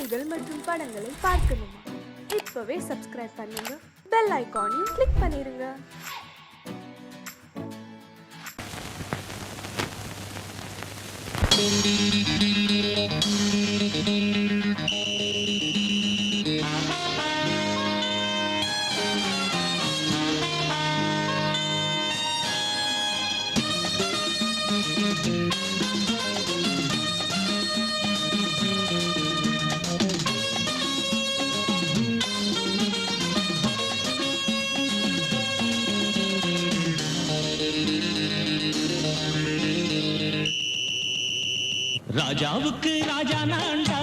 பாடல்கள் மற்றும் படங்களை பார்க்கணுமா? இப்பவே சப்ஸ்கிரைப் பண்ணுங்க, பெல் ஐகானையும் கிளிக் பண்ணிருங்க. ராஜாவுக்கு ராஜா நான்டா,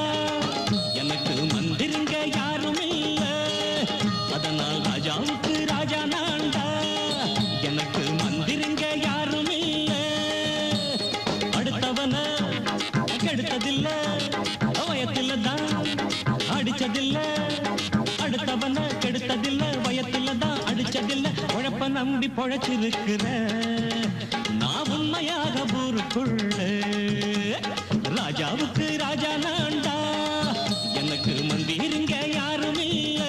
எனக்கு மந்திருங்க யாரும் இல்ல. அதனால் ராஜாவுக்கு ராஜா நான்டா, எனக்கு மந்திருங்க யாரும் இல்ல. அடுத்தவன கெடுத்ததில்ல, வயத்தில தான் அடிச்சதில்ல. அடுத்தவன கெடுத்ததில்ல, வயத்தில தான் அடிச்சதில்ல. உழப்ப நம்பி பொழைச்சிருக்கிற நான் உண்மையாக ஊருக்குள்ள. ராஜாவுக்கு ராஜா நான்டா, எனக்கு மந்திருங்க யாரும் இல்ல.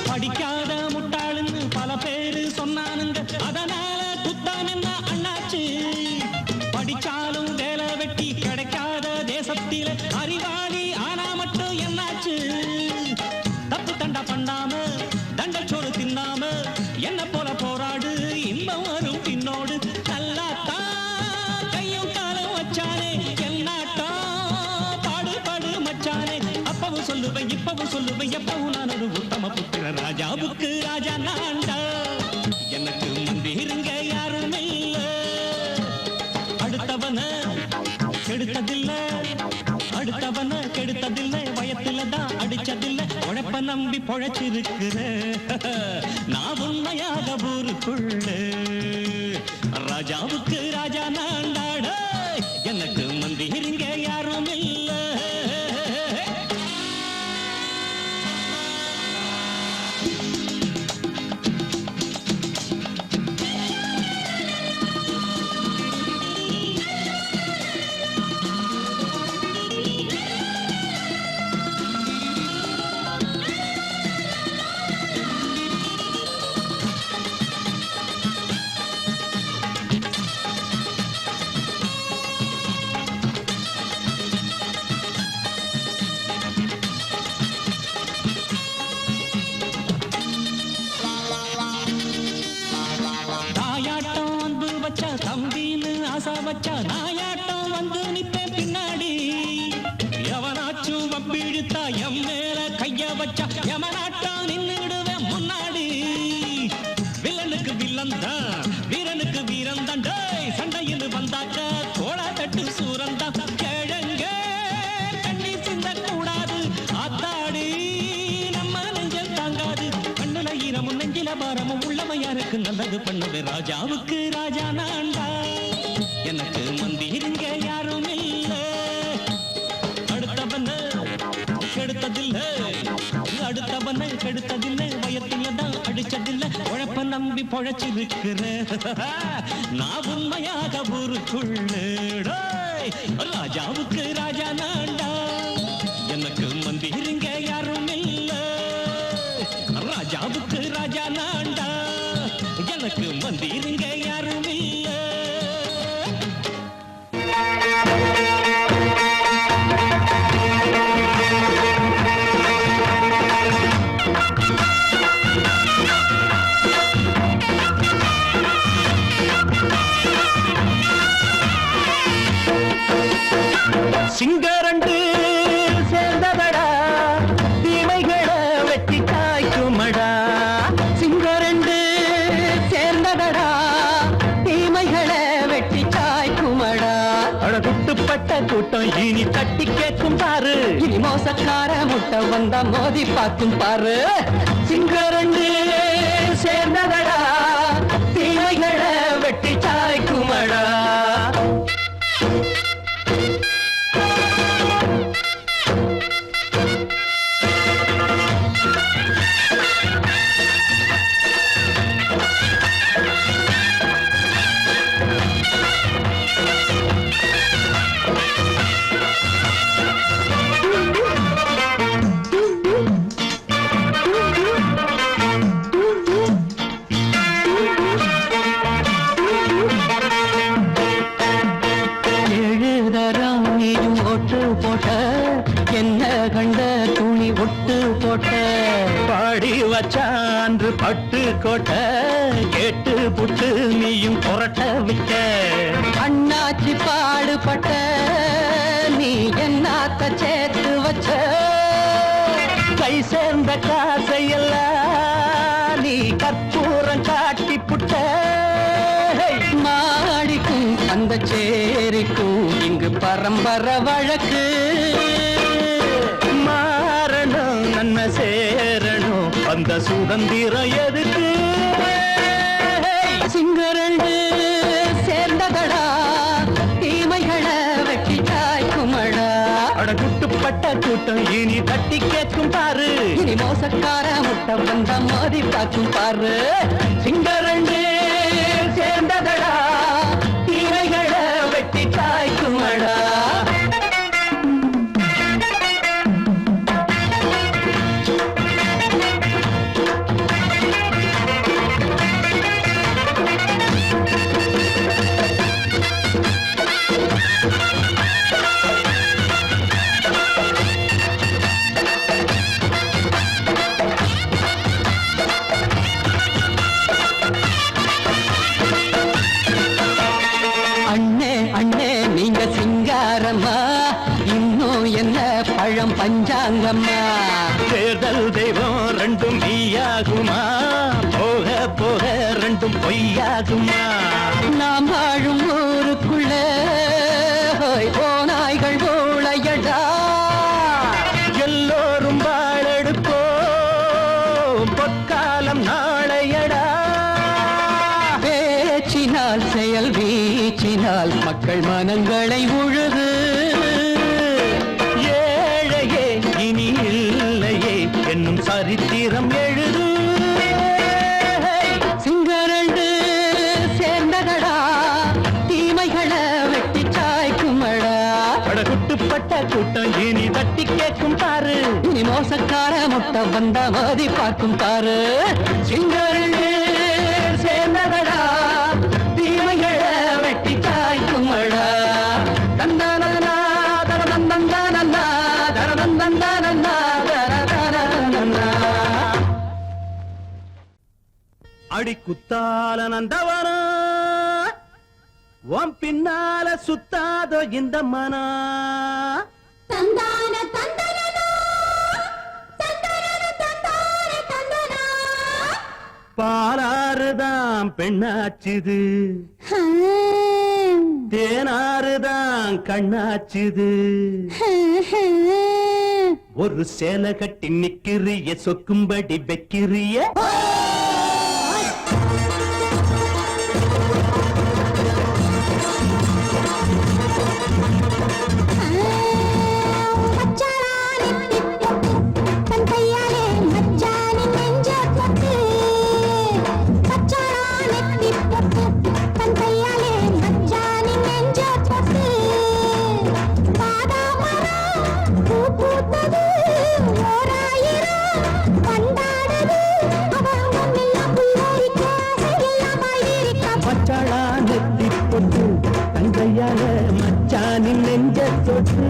படிக்காத முட்டாளுன்னு பல பேரு சொன்னானுங்க, அதனால குத்தம் என்ன அண்ணாச்சு? படிச்சாலும் வேலை வெட்டி கிடைக்காத தேசத்தில அறிவாளி ஆனா மட்டும் என்னாச்சு? தப்பு தண்டா பண்ணாம தண்டச்சோறு தின்னாம என்ன போல போராடு, இன்பம் வரும் பின்னோடு. நல்லாத்தான் கையும் காலம் வச்சானே, என்னாட்டா பாடு பாடு மச்சானே. அப்பவும் சொல்லுவேன் இப்பவும் சொல்லுவேன், எப்பவும் நான் ஒரு உத்தம புத்திர. ராஜாவுக்கு ராஜா நான்டா, எனக்கு மந்திருங்க யாரும் இல்ல. அடுத்தவன கெடுத்ததில்ல, அடுத்தவன கெடுத்ததில்ல, வயத்தில தான் அடிச்சதில்ல. உழைப்ப நம்பி பொழைச்சிருக்கிற நான் உண்மையாக ஊருக்குள்ள. ராஜாவுக்கு ராஜா நான்டாட, எனக்கு மந்திருங்க யாரும் இல்ல. தம்பின்னு ஆசா வச்சா நாயாட்டம் வந்து நிப்பேன் பின்னாடி. எவனாச்சும் வம்பிழுத்தா எம் மேல கைய வச்சா எவனாட்டம் நின்னுடுவேன் முன்னாடி. வில்லனுக்கு வில்லன் தான், வீரனுக்கு வீரன் தான். சண்டையில் வந்தாக்க கோள தட்டு சூரன் தான். கிழங்க தண்ணி சிந்த கூடாது, ஆத்தாடி நம்ம நெஞ்சல் தாங்காது. கண்ணுல ஈரமும் நெஞ்சில பாரமும் உள்ளமையாருக்கு நல்லது பண்ணுது. ராஜாவுக்கு ராஜா நான்டா, எனக்கு மந்திருங்க யாரும் இல்ல. அடுத்தவன கெடுத்ததில்ல, அடுத்தவன கெடுத்ததில்ல, வயத்தில தான் அடிச்சதில்ல. உழைப்ப நம்பி பொழைச்சிருக்கிற நான் உண்மையாக ஊருக்குள்ள. ராஜாவுக்கு ராஜா நான்டா, எனக்கு மந்திருங்க யாரும் இல்ல. ராஜாவுக்கு ராஜா நான்டா, எனக்கு மந்திருங்க யாரும் இல்ல. சிங்கரண்டு மோசக்கார முட்டை வந்த மோதி பார்க்கும் பாரு சிங்கரண்டு சேர்ந்ததடா தீமைகளை வெட்டி சாய்க்குமடா பாடி வச்சான்று பட்டு கோட்ட கேட்டு புட்டு நீயும் புரட்ட விட்ட அண்ணாச்சி பாடுபட்ட நீ என்னாத்த சேர்த்து வச்ச கை சேர்ந்த காசையெல்லாம் நீ கற்பூரம் காட்டி புட்ட மாடிக்கும் அந்த சேரிக்கும் இங்கு பரம்பரை வழக்கு மாறணும் நன்மை சேரணும் அந்த சுதந்திரம் எதுக்கு சிங்கரண்டு சேர்ந்ததடா தீமைகளை வெட்டி காய்க்குமடா அட குட்டுப்பட்ட கூட்டம் இனி தட்டி கேட்கும் பாரு இனி மோசக்கார முட்டை வந்த மோதி பார்க்கும் பாரு சிங்கரண்டு சேர்ந்ததடா தீமைகளை வெட்டி காய்க்குமடா பஞ்சாங்கம்மா தேர்தல் தெய்வம் ரெண்டும் மெய்யாகுமா போக போக ரெண்டும் பொய்யாகுமா நாம் வாழும் ஊருக்குள்ள ஓநாய்கள் ஊழையடா எல்லோரும் வாழெடுப்போ பொற்காலம் நாளையடா பேச்சினால் செயல் வீச்சினால் மக்கள் மனங்களை உழுது என்னும் சரித்திரம் எழுது சிங்கரண்டு சேர்ந்ததடா தீமைகளை வெட்டி சாய்க்குமடா குட்டுப்பட்ட கூட்டம் இனி தட்டி கேட்கும் பாரு இனி மோசக்கார முட்டை வந்த மோதி பார்க்கும் பாரு சிங்கரண்டு சேர்ந்ததடா தீமைகளை வெட்டி சாய்க்குமடா தந்தானா தரதந்தந்தானா தரதந்தந்தானா அடி குத்தால நந்தவனா உன் பின்னால சுத்தாதோ இந்த மனா தந்தான தந்தனா தந்தன தந்தான தந்தனா பாலாறுதான் பெண்ணாச்சுது தேனாறுதான் கண்ணாச்சுது ஒரு சேலை கட்டி நிக்கிறிய சொக்கும்படி வைக்கிறிய தங்கையால மச்சானின் நெஞ்ச தொட்டு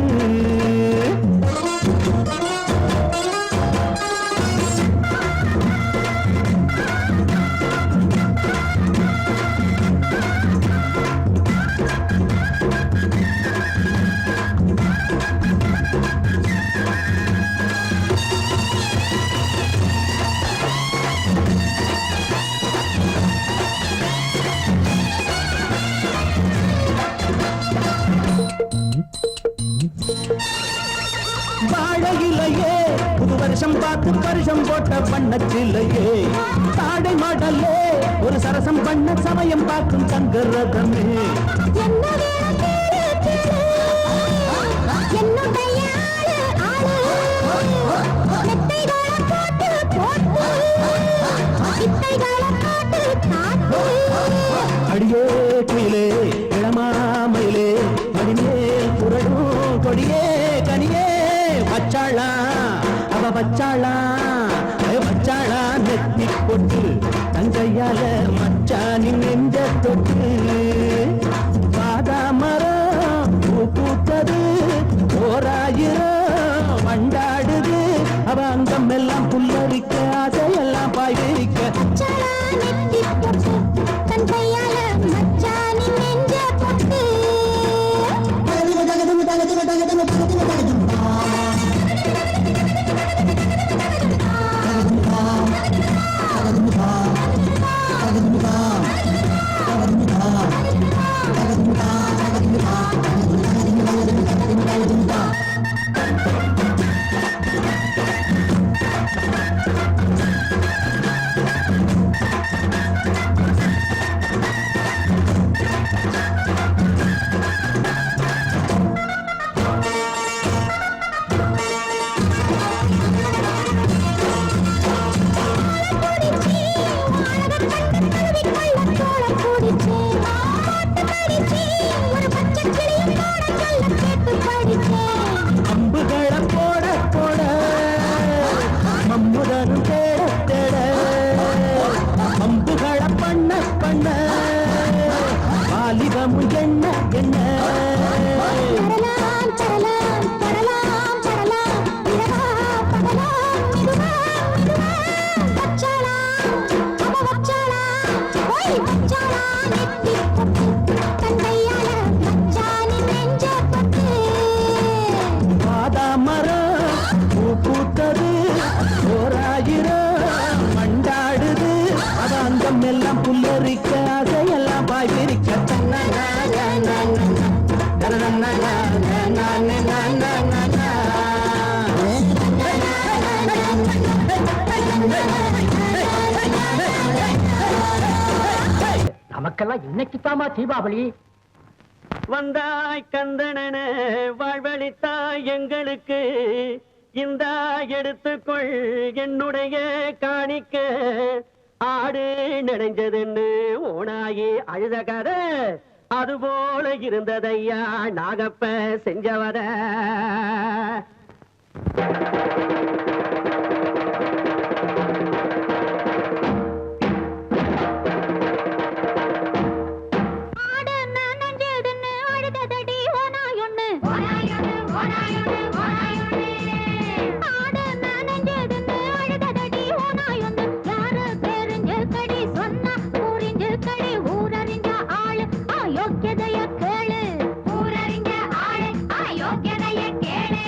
பாயிலையே புது வருஷம் பார்த்து வருஷம் போட்ட வண்ணச்சிலையே தாடை மாடல்லே ஒரு சரசம் பண்ண சமயம் பார்க்கும் தங்கரதமே என்ன வேணும் கேளு, கேளு. என்னுடைய ஆளு, ஆளு. மெத்தைகளை போட்டு, போட்டு. வித்தைகளை காட்டு, காட்டு. அடியே குயிலே இளமாமயிலே மடிமேல் புரடும் கொடியே கனியே வச்சாளா அவ வச்சாளா வச்சாளா நெத்தி போட்டு தங்கையால மச்சானின் நெஞ்ச தொட்டு பாதாமரம் பூ பூத்தது ஓராயிரம் வண்டாடுது அவ அங்கம் எல்லாம் புல்லரிக்க அதையெல்லாம் பாய்விரிக்க மச்சாளா நெத்தி பொட்டு, தன் கையால மச்சானின் நெஞ்ச பொட்டு. அம்புகளை போட போட மம்முதனும் தேட தேட அம்புகளை பண்ண பண்ண வாலிபமும் என்ன என்ன பாதாமரம் பூ பூத்தது ஓராயிரம் மண்டாடுது அவ அங்கம் எல்லாம் புல்லரிக்க அதையெல்லாம் பாய்விரிக்க நமக்கெல்லாம் இன்னைக்கு தாமா தீபாவளி. வந்தாய் கந்தனன வாழ்வழித்தாய் எங்களுக்கு இந்த எடுத்துக்கொள் என்னுடைய காணிக்க ஆடு நடைஞ்சதுன்னு ஓனாயி அழுத கதை அதுபோல இருந்ததையா நாகப்ப செஞ்சவத யோக்கியதைய கேளு.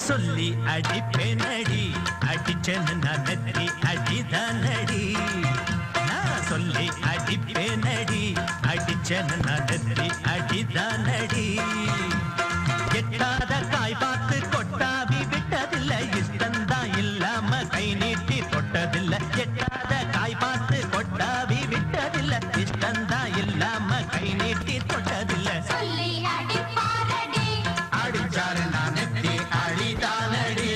சொல்லி அடிப்பேனடி அடிச்சேன்னு நான் நெத்தி அடிதானடி நான் சொல்லி அடிப்பேனடி அடிச்சேன்னு நான் நெத்தி அடிதானடி எட்டாத காய் பார்த்து கொட்டாவி விட்டதில்லை இஷ்டந்தான் இல்லாம கை நீட்டி தொட்டதில்லை எட்டாத காய் பார்த்து கொட்டாவி விட்டதில்லை இஷ்டந்தான் இல்லாம கை நீட்டி தொட்டதில்லை சொல்லி அடிப்பாரடி அடிச்சாரு நான் நெத்தி அடிதானடி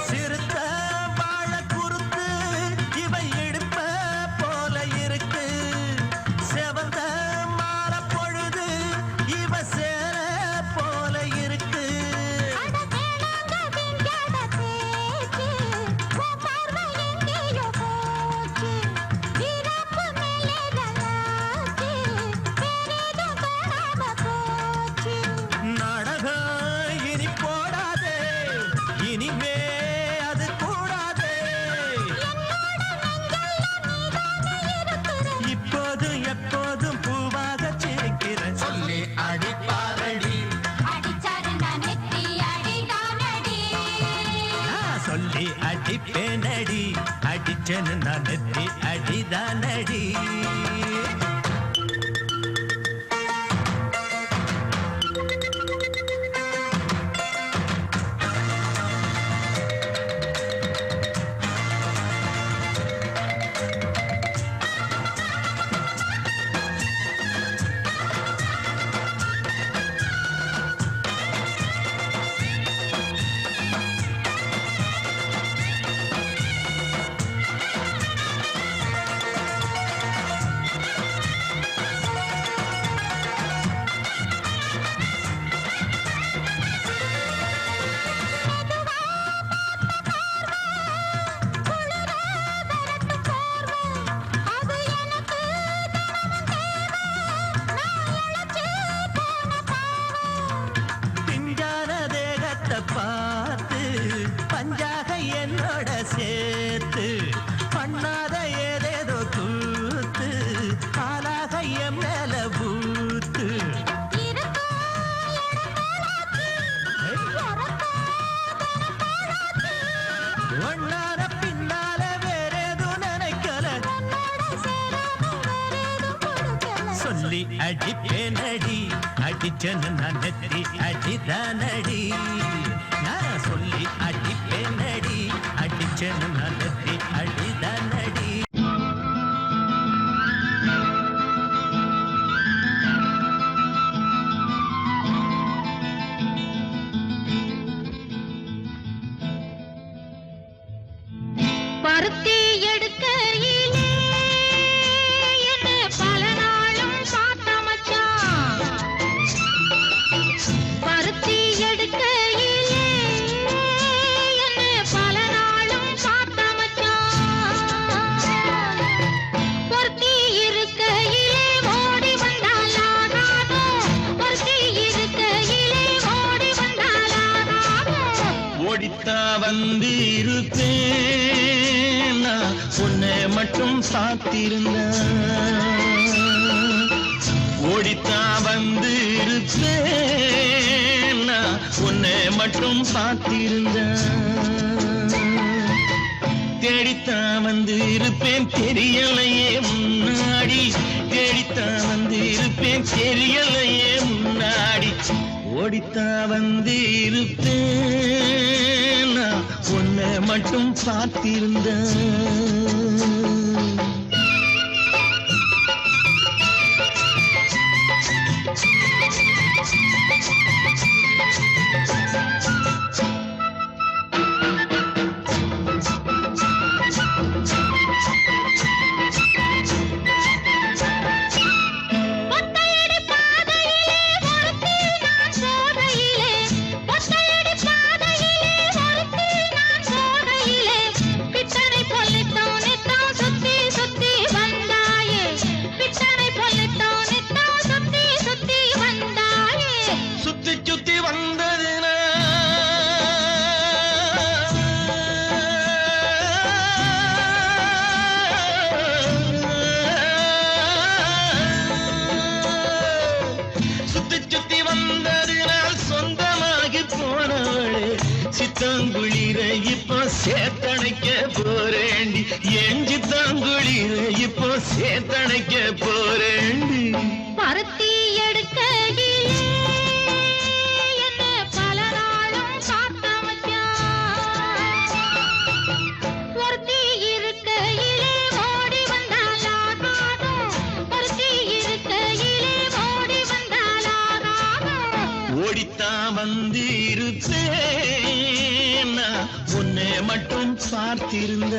சிறுத்த வாழ குறுத்து இவை எடுப்ப போல இருக்கு செவந்த மாற பொழுது இவ சேர போல இருக்கு அட வேணாங்க விஞ்ஞான பேச்சு உன் பார்வை எங்கேயோ போச்சு வீரப்பு மேலே நல்லாச்சு வேறேதோ காணாம போச்சு நாடகம் இனி போடாதே இனிமே அது கூடாதே இப்போதும் எப்போதும் பூவாக சிரிக்கிற சொல்லி அடிப்பாரடி அடிச்சாரு நான் நெத்தி அடிதானடி நான் சொல்லி அடிப்பேனடி அடிச்சேன்னு நான் நெத்தி அடிதானடி அது எனக்கு தினமும் தேவை நான் இழைச்சு போன பாவம் பிஞ்சான தேகத்தை பார்த்து பஞ்சாக என்னோட சேர்த்து பண்ணாத ஏதேதோ கூத்து ஆளாக என் மேல பூத்து இருக்கா இடம் போலாச்சு இறக்கா தினம் போலாச்சு ஒன்னார பின்னால வேறேதும் நினைக்கல உன்னோட சேராம வேறேதும் கொடுக்கல சொல்லி அடிப்பேனடி அடிச்சேன்னு நான் நெத்தி அடிதானடி நான் சொல்லி அடிப்பேனடி அடிச்சேன்னு நான் நெத்தி அடிதானடி பருத்தி எடுக்கையிலே என்ன பல நாளும் பார்த்த மச்சான் பருத்தி எடுக்கையிலே என்ன பல நாளும் பார்த்த மச்சான் பொருத்தி இருக்கையிலே ஓடி வந்தாலாகாதோ பொருத்தி இருக்கையிலே ஓடி வந்தாலாகாதோ ஓடித்தா வந்து இருப்பேன் நான் உன்னை மட்டும் சாத்திருந்தேன் ஓடித்தா வந்து இருப்பேன் நான் உன்னை மட்டும் சாத்திருந்தேன் தேடித்தான் வந்து இருப்பேன் தெரியலையே முன்னாடி தேடித்தான் வந்து இருப்பேன் தெரியலையே முன்னாடி ஓடித்தான் வந்து இருப்பேன் நான் உன்னை மட்டும் பார்த்திருந்தேன் ஒத்த தாங்குளிர இப்போ சேத்தணைக்க போறேண்டி எஞ்சி தாங்குளிர இப்போ சேத்தணைக்க போறேண்டி பருத்தி எடுக்கையிலே என்ன பல நாளும் காத்த மச்சான். ஒருத்தி இருக்கையிலே ஓடி வந்தாலாகாதோ, ஒருத்தி இருக்கையிலே ஓடி வந்தாலாகாதோ. ஓடித்தான் வந்திருப்பேன் நான் உன்னை மட்டும் பார்த்திருந்த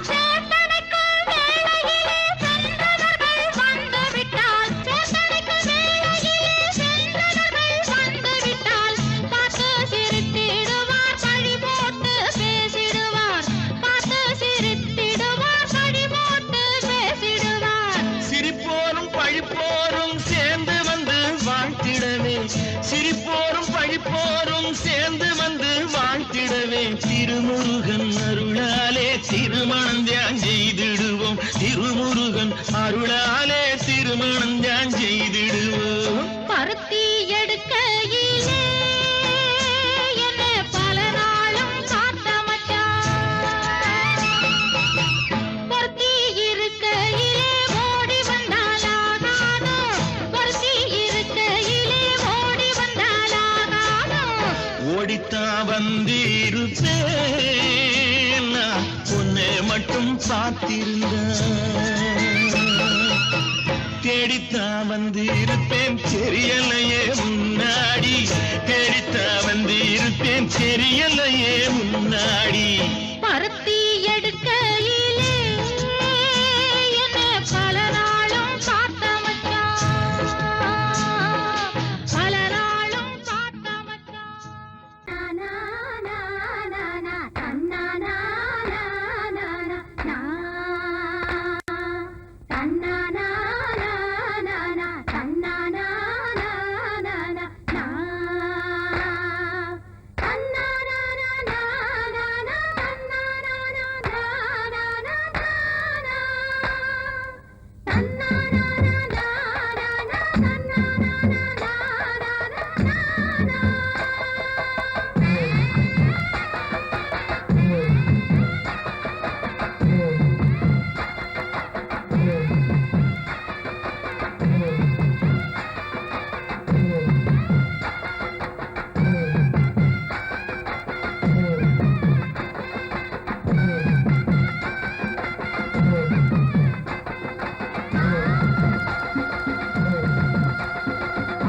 சேத்தனைக்கும் வேளையிலே சென்றவர்கள் வந்துவிட்டால், சேத்தனைக்கும் வேளையிலே சென்றவர்கள் வந்துவிட்டால், பார்த்து சிரித்திடுவார், பழி போட்டு பேசிடுவார். பார்த்து சிரித்திடுவார், பழி போட்டு பேசிடுவார். சிரிப்போரும் பழிப்போரும் சேர்ந்து வந்து வாழ்த்திடவே சிரிப்போரும் பழிப்போரும் சேர்ந்து வந்து வாழ்த்திடவே திருமுருகன் அருளாலே திருமணம் தியான் செய்திடுவோம் திருமுருகன் அருளாலே திருமணம் தியான் செய்திடுவோம் பருத்தி எடுக்கையிலே என்ன பல நாளும் காத்த மச்சான். பொருத்தி இருக்கையிலே ஓடி வந்தாலாகாதோ, பொருத்தி இருக்கையிலே ஓடி வந்தாலாகாதோ. ஓடித்தான் வந்திருப்பேன் நான் உன்னை மட்டும் பார்த்திருந்த தேடித்தான் வந்திருப்பேன் தெரியலையே முன்னாடி தேடித்தான் வந்திருப்பேன் தெரியலையே முன்னாடி பருத்தி எடுக்கையிலே என்ன பல நாளும் காத்த மச்சான். பல நாளும் காத்த மச்சான்.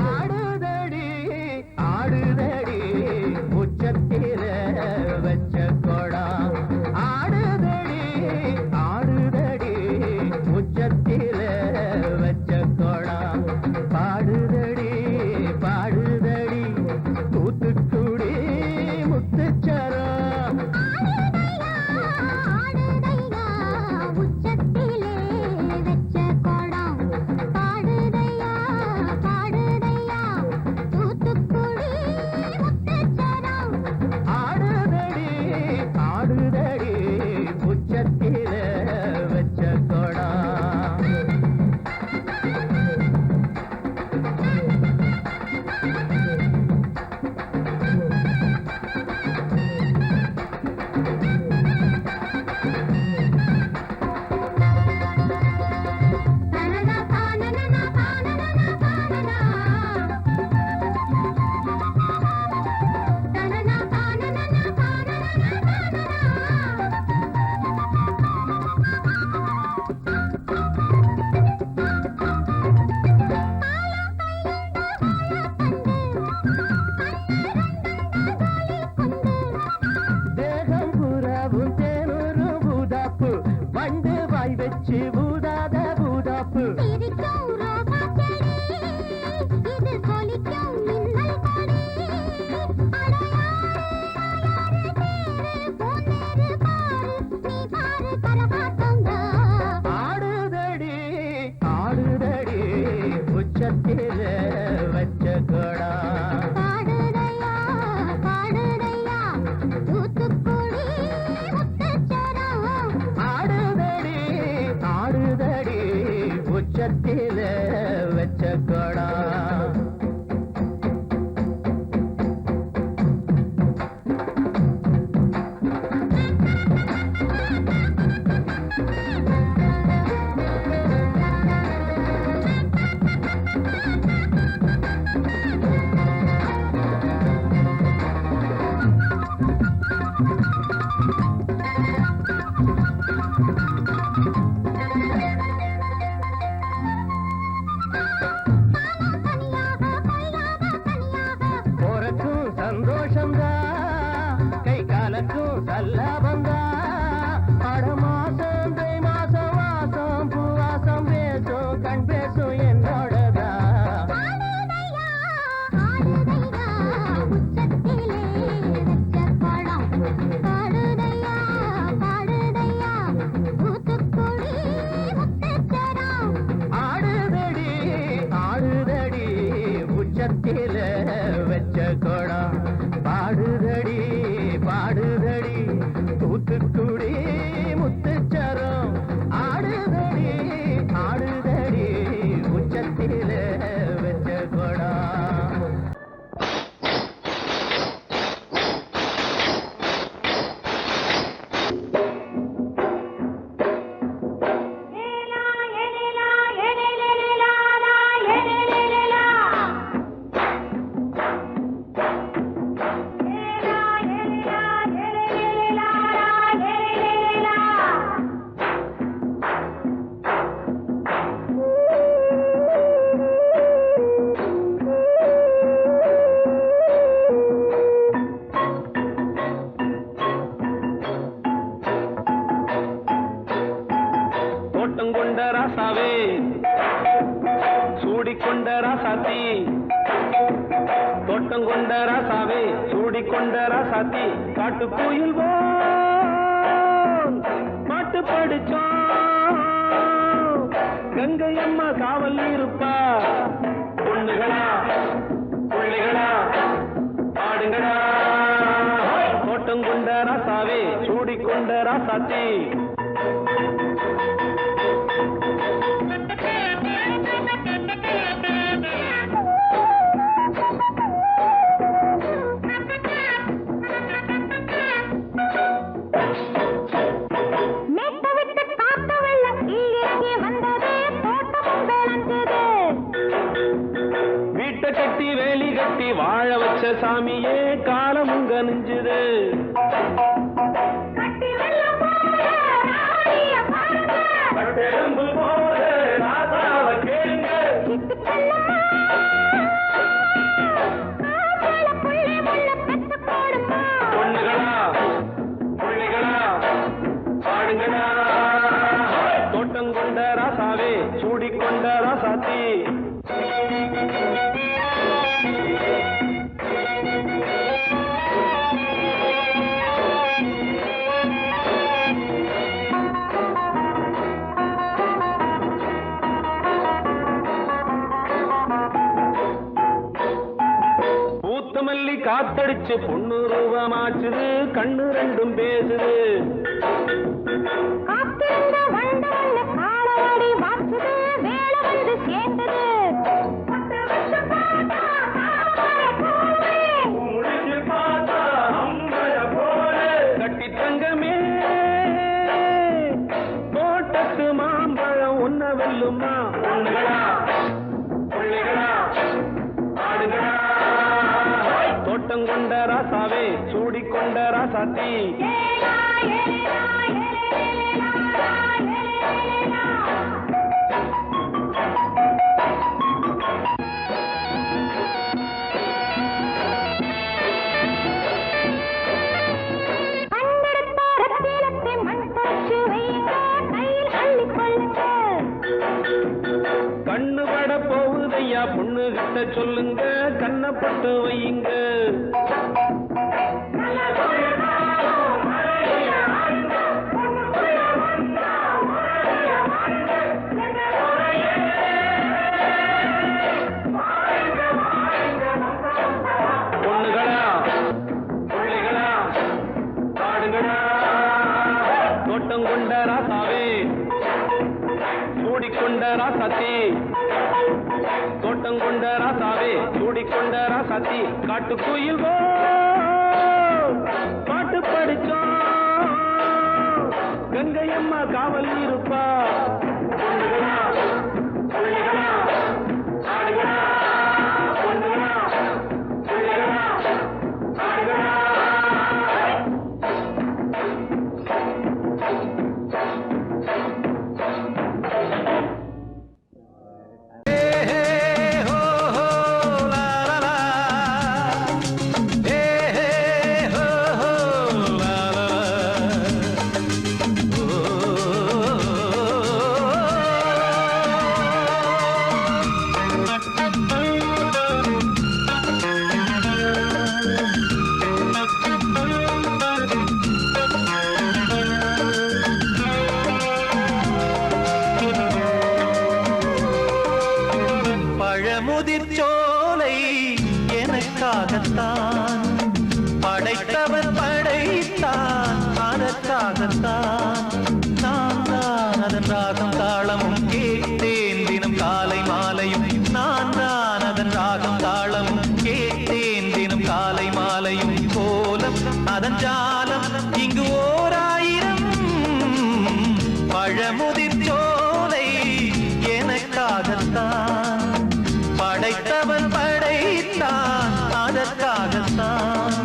ஆடுதடி ஆடுதடி உச்சத்தில வச்ச கொடம் ஆடுதடி ஆடுதடி உச்சத்தில வச்ச கொடம் பாடுதடி பாடுதடி தூத்துக்குடி முத்துச்சரம் உச்சத்திலே வெச்ச கொடம் பாடுதையா பாடுதையா தூத்துக்குடி முத்துச்சரம். ஆடுதடி ஆடுதடி உச்சத்தில வச்ச கொடம் தனனா தானனா தானனா தானனா தனனா தானனா தேகம் புறவும் தேனூரு பூதாப்பு வண்டு வாய் வச்சு பூதாத பூதாப்பு சிரிக்கும் ரோசா செடி இது சொலிக்கும் மின்னல் கொடி அடையாறு பேரு பொன்னேரு பாரு நீ பாரு கரகாட்டம் ஆடுதடி உச்சத்தில வச்ச கொடா பாடுதையா பாடுதையா தூத்துக்குடி முத்துச்சரம் ஆடுதடி ஆடுதடி உச்சத்தில வச்ச கொடா போறக்கும் சந்தோஷம்தான் கை காலக்கும் சல்லாபந்தான் அட மாசம் தை மாசம் வாசம் பூவாசம் பேசும் கண் பேசும் என்னோடதான் ஆடுதையா ஆடுதையா உச்சத்திலே வச்ச படம் பாடுதையா பாடுதையா தூத்துக்குடி முத்துச்சரம் ஆடுதடி ஆடுதடி உச்சத்தில வச்ச கொடா பாடுதடி பாடுதடி தூத்துக்குடி முத்துச்சரம் ஆடுதடி ஆடுதடி உச்சத்தில வச்ச கொடா தோட்டம் கொண்ட ராசாவே சூடிக்கொண்ட ராசாத்தி தோட்டம் கொண்ட ராசாவே சூடிக்கொண்ட ராசாத்தி காட்டு கோயில் பாட்டு படிச்சோம் கங்கை அம்மா காவல் இருப்பா பொண்ணுகளா பிள்ளைகளா பாடுங்களா தோட்டம் கொண்ட ராசாவே சூடிக்கொண்ட ராசாத்தி மேட்ட விட்டு காத்த வெள்ளம் கீழிறங்கி வந்தது தோட்டமும் விளைஞ்சது வீட்டை கட்டி வேலி கட்டி வாழ வச்ச சாமியே காலமும் கனிஞ்சுது கட்டி வெள்ளம் போல ராணிய பாருங்க கட்டெரும்பு போல ராசாவை கேளுங்க சிட்டுக்கல்லம்மா காப்பாள புள்ளி முள்ள பெத்து போடுமா பொண்ணுகளா பிள்ளைகளா பாடுங்களா தோட்டம் கொண்ட ராசாவே சூடிக்கொண்ட ராசாத்தி பூத்தமல்லி காத்தடிச்சு பொண்ணு ரூபமாச்சுது கண்ணு ரெண்டும் பேசுது காத்திருந்த வண்டு வந்து காலவாடி வாச்சுது வேலை வந்து சேர்ந்தது 10 வருஷம் பார்த்தா காப்பாள பூவே முடிச்சு பார்த்தா அம்பல போல கட்டி தங்கமே தோட்டத்து மாம்பழம் உன்ன வெல்லுமா பொண்ணுகளா பிள்ளைகளா ஆடுகளா தோட்டம் கொண்ட ராசாவே சூடிக்கொண்ட ராசாத்தி ஏலா ஏலா ஏலா ஏலா கண்டெடுத்த ரத்தினத்தை மண் தொடச்சு வையுங்க கையில் அள்ளிக் கொள்ளுங்க கண்ணு பட போகுதையா பொண்ணு கிட்ட சொல்லுங்க கண்ணப்பட்டு வையுங்க ராசாத்தி காட்டு கோயில் பாட்டு படிச்சோம் கங்கையம்மா காவல் இருப்பா முதிர்ச்சோலை எனக்காகத்தான் படைத்தவன் படைத்தான் அதற்காகத்தான் நான் தான் அதன் ராகம் தாளமும் கேட்டேன் தினம் காலை மாலையும் நான் தான் அதன் ராகம் தாளமும் கேட்டேன் தினம் காலை மாலையும் கோலம் அதன் ஜாலம் இங்கு ஓர் ஆயிரம் பழமுதிர்ச்சோலை எனக்காகத்தான் படைத்தவன் படைத்தான் அதற்காகத்தான்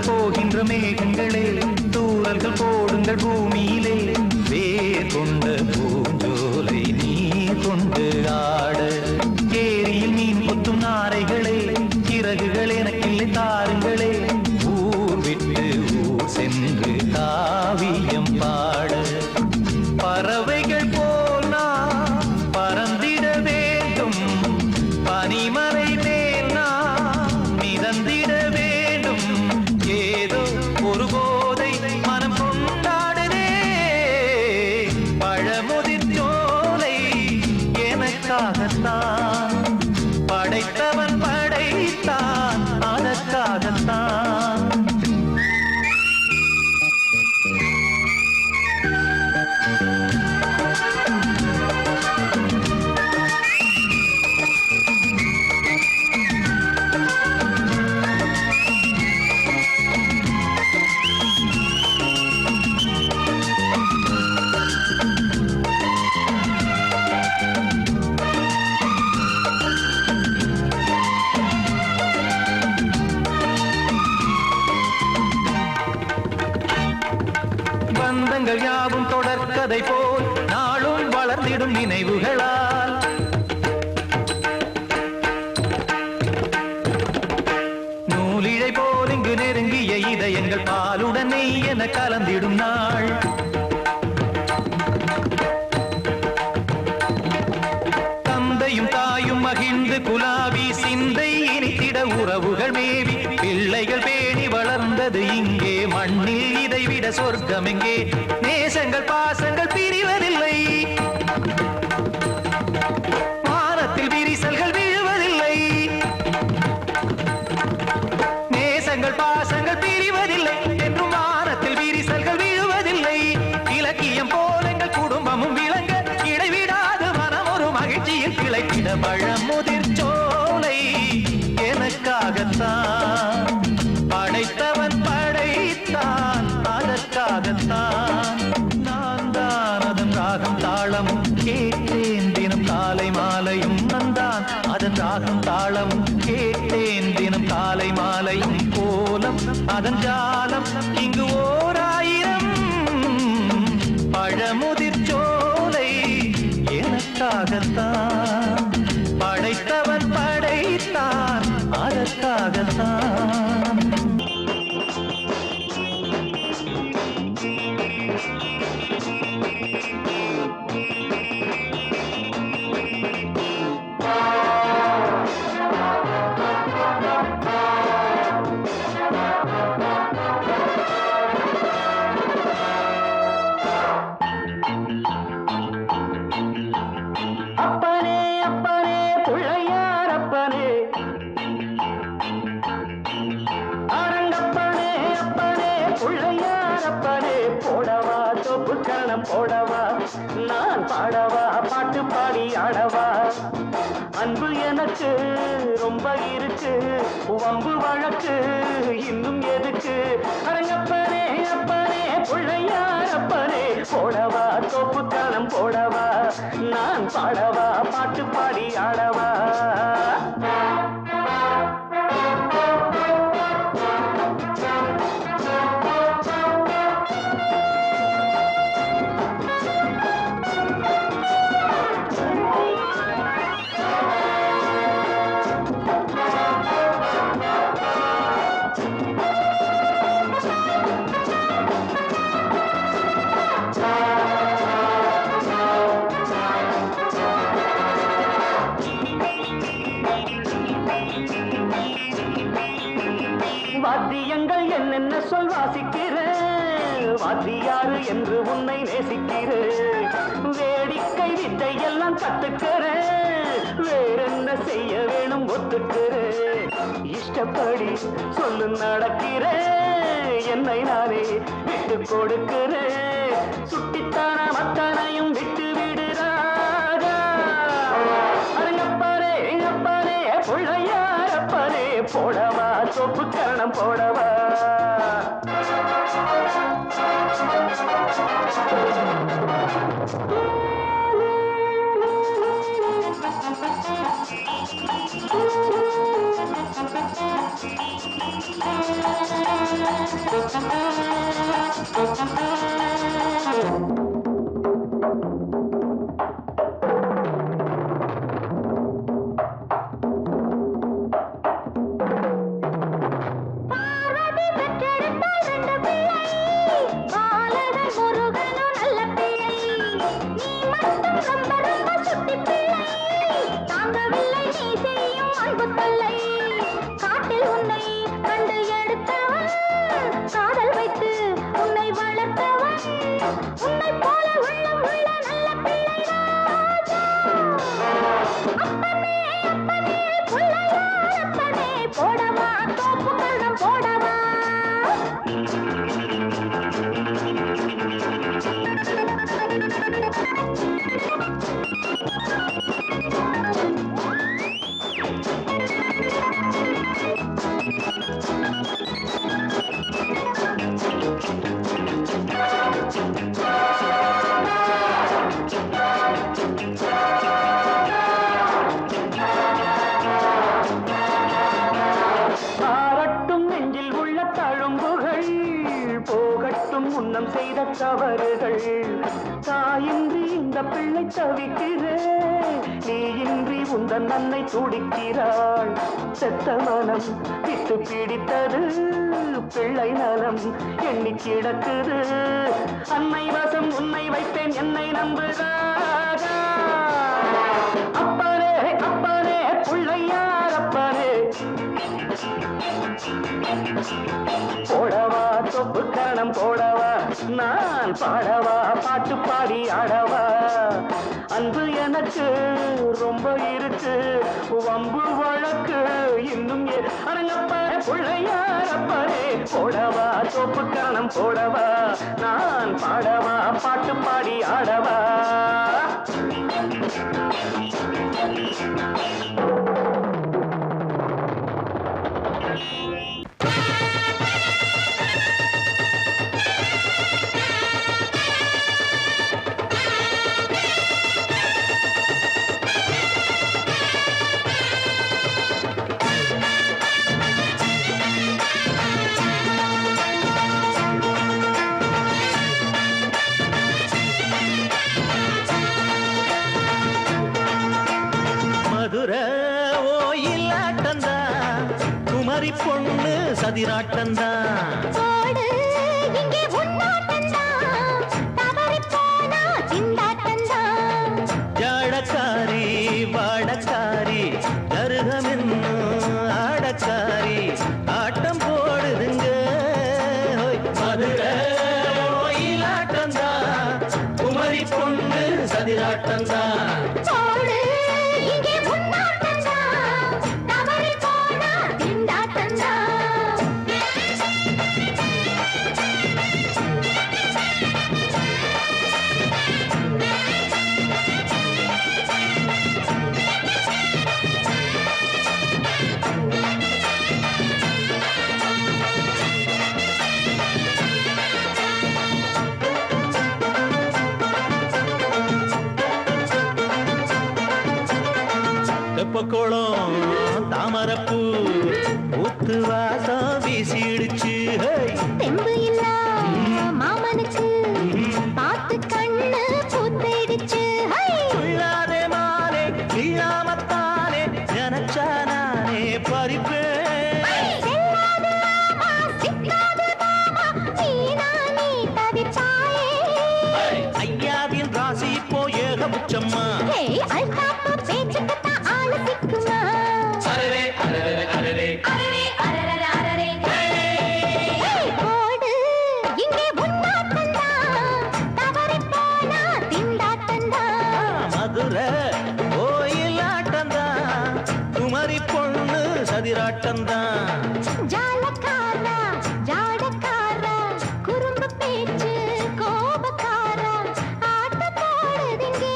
போகின்ற மேகங்களே தூரல்கள் போடுங்கள் பூமியிலே வேர் கொண்ட பூஞ்சோலை நீ கொண்டு ஆட ஏரியில் மீன் கொத்தும் நாரைகளே இறகுகள் எனக்கில்லை தாருங்களே ஊர் விட்டு ஊர் சென்று காவியம் பாட பறவைகள் போல் நான் பறந்திட வேண்டும் பனிமலை மேல் நான் மிதந்திட வேண்டும் ஏதோ ஒரு போதை மனம் கொண்டாடுதே பழமுதிர்ச்சோலை எனக்காகத்தான் படைத்தவன் படைத்தான் அதற்காகத்தான் பந்தங்கள் யாவும் தொடர்கதை போல் நாளும் வளர்ந்திடும் நினைவுகளால் நூலிழை போல் இங்கு நெருங்கிய இதயங்கள் பாலுடன் நெய் என கலந்திடும் நாள் தந்தையும் தாயும் மகிழ்ந்து குலாவி சிந்தை இனித்திட உறவுகள் மேவி பிள்ளைகள் பேணி வளர்ந்தது இங்கே மண்ணில் இதைவிட சொர்க்கம் எங்கே நேசங்கள் பாசங்கள் பிரிவதில்லை வானத்தில் விரிசல்கள் விழுவதில்லை நேசங்கள் பாசங்கள் பிரிவதில்லை என்றும் வானத்தில் விரிசல்கள் விழுவதில்லை இலக்கியம் போல எங்கள் குடும்பமும் விளங்க இடைவிடாது மனம் ஒரு மகிழ்ச்சியில் கிளைத்திட பழமுதிர்ச்சோலை எனக்காகத்தான் படைத்தவன் படைத்தான் அதற்காகத்தான் நான் தான் அதன் ராகம் தாளமும் கேட்டேன் தினம் காலை மாலையும் நந்தான் அதன் ராகம் தாளமும் கேட்டேன் தினம் காலை மாலையும் கோலம் அதன் ஜாலம் இங்கு ஓர் ஆயிரம் பழமுதிர்ச்சோலை எனக்காகத்தான் படைத்தவன் படைத்தான் அதற்காகத்தான் பாடவா அன்பு எனக்கு ரொம்ப இருக்கு வம்பு வழக்கு இன்னும் எதுக்கு அரங்கப்பனே அப்பனே பிள்ளையார் அப்பனே போடவா தோப்பு காலம் போடவா நான் பாடவா பாட்டு பாடி ஆடவா வாத்தியங்கள் என்னென்ன சொல் வாசிக்கிறேன் வாத்தியாரு என்று உன்னை நேசிக்கிறேன் வேடிக்கை வித்தை எல்லாம் கத்துக்கிறேன் வேறென்ன செய்ய வேணும் ஒத்துக்கிறேன் இஷ்டப்படி சொல்லு நடக்கிறேன் என்னை நானே விட்டு கொடுக்கிறேன் சுட்டித்தான மத்தனையும் விட்டு விடுறாரா அரங்கப்பாரே எங்கப்பாரே பிள்ளையாரப்பரே போடவா சொப்பு கரணம் போடவா முன்னம் செய்த தவறுகள் தாயின்றி இந்த பிள்ளை தவிக்கிறேன் நீயின்றி உந்தன் அன்னை துடிக்கிறாள் செத்த மனம் விட்டு பிடித்தது பிள்ளை நலம் எண்ணி கிடக்குது அன்னை வசம் உன்னை வைப்பேன் என்னை நம்புகிறாரா அப்பனே அப்பனே பிள்ளையார் அப்பனே போடவா தொப்பு கரணம் போடவா நான் பாடவா பாட்டு பாடி ஆடவா அன்பு எனக்கு ரொம்ப இருக்கு வம்பு வழக்கு இன்னும் அரங்கப்ப பிள்ளையாரப்பரே போடவா தொப்பு கரணம் போடவா நான் பாடவா பாட்டு பாடி ஆடவா பொண்ணு சதிராட்டந்தா ஜாடக்காரி வாடக்காரி கருகமென்னு ஆடக்காரி ஆட்டம் போடுதுங்க மதுரை ஓயிலாட்டந்தா குமரி பொண்ணு சதிராட்டந்தா வெப்பக்கோளம் தாமரப்பூ ஊத்து வாசம் வீசிடுச்சு தெம்பு இல்ல மாமனுக்கு பார்த்து கண்ணு பூத்திடுச்சு உள்ளாதே மானே இல்லாமத்தானே நினைச்சா நானே பறிப்பேன் ஐயாவின் ராசி இப்போ ஏகபுச்சம்மா மதுரை கோயிலாட்டந்தான் குமரி பொண்ணு சதிராட்டந்தான் ஜாலக்காரா ஜாடக்காரா குறும்பு பேச்சு கோபக்காரா ஆட்ட போடுதிங்கே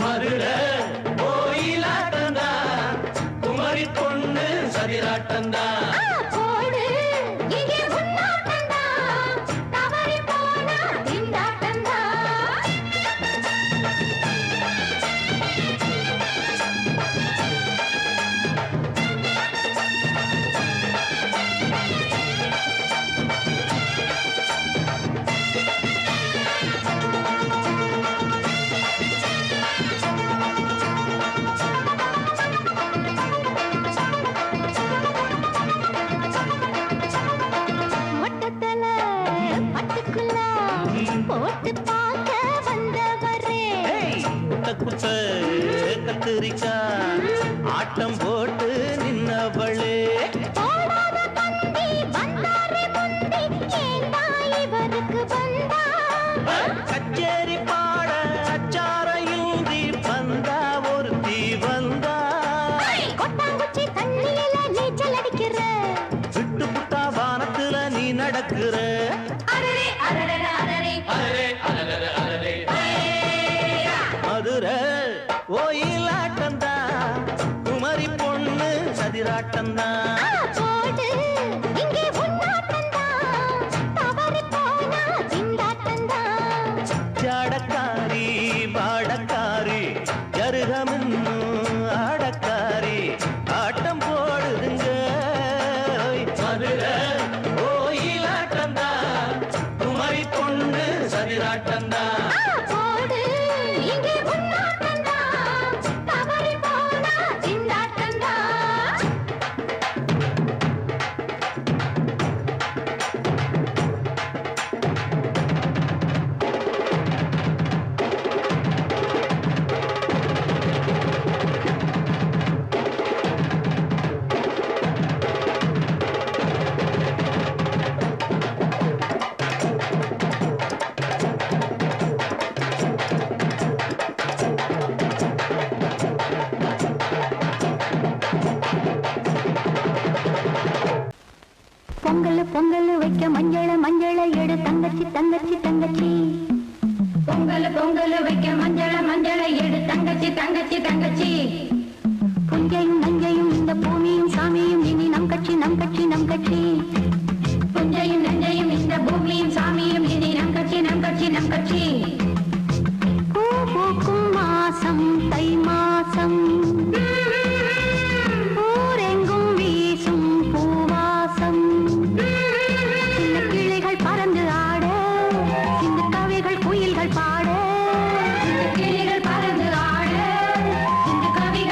மதுரை கோயிலாட்டந்தான் குமரி பொண்ணு சதிராட்டந்தான் போடு இங்கே உன்னாட்டந்தா தவறி போனா திண்டாட்டந்தா மொட்டத்தல பட்டுக்குள்ள போட்டு பார்க்க வந்தவரே குட்ட கத்திரிக்கா ஆட்டம் போட்டு நின்னவளே போடாத பந்தி வந்தாரே முந்தி ஏண்டா இவருக்கு வந்தா கச்சேரி பாட அச்சார இன்றி வந்தா ஒருத்தி வந்தா கொட்டாங்குச்சி தண்ணியில நீச்சல் அடிக்கிற விட்டு புட்டா வானத்துல நீ நடக்கிற அரரே அரரே அரரே மதுரை கோயிலாட்டந்தா குமரி பொண்ணு சதிராட்டந்தா போடு இங்கே உன்னாட்டந்தா தவறி போனா திண்டாட்டந்தா ஜாடக்காரி பாடக்காரி ஜருகமின்னு ஆடக்காரி ஆட்டம் போடுதுங்க மதுரை கோயிலாட்டந்தா குமரி பொண்ணு சதிராட்டந்தா போடு இங்கே உன்னாட்டந்தா தவறி போனா திண்டாட்டந்தா பொங்கல் பொங்கல் வைக்க மஞ்சள எடு தங்கச்சி தங்கச்சி தங்கச்சி பொங்கல் பொங்கல் வைக்க மஞ்சள எடு தங்கச்சி தங்கச்சி தங்கச்சி புஞ்சையும் நஞ்சையும் இந்த பூமியும் சாமியும் இனி நம் கட்சி நம் கட்சி நம் கட்சி புஞ்சையும் நஞ்சையும் இந்த பூமியும் சாமியும் இனி நம் கட்சி நம் கட்சி நம் கட்சி பூ பூக்கும் மாசம் தை மாசம் ஊரெங்கும் வீசும் பூவாசம் சின்ன கிளிகள் பறந்து ஆட சின்ன கவிகள் குயில்கள் பாட சின்ன கிளிகள் பறந்து ஆட சின்ன கவிகள்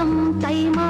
மாதம் தை மாதம்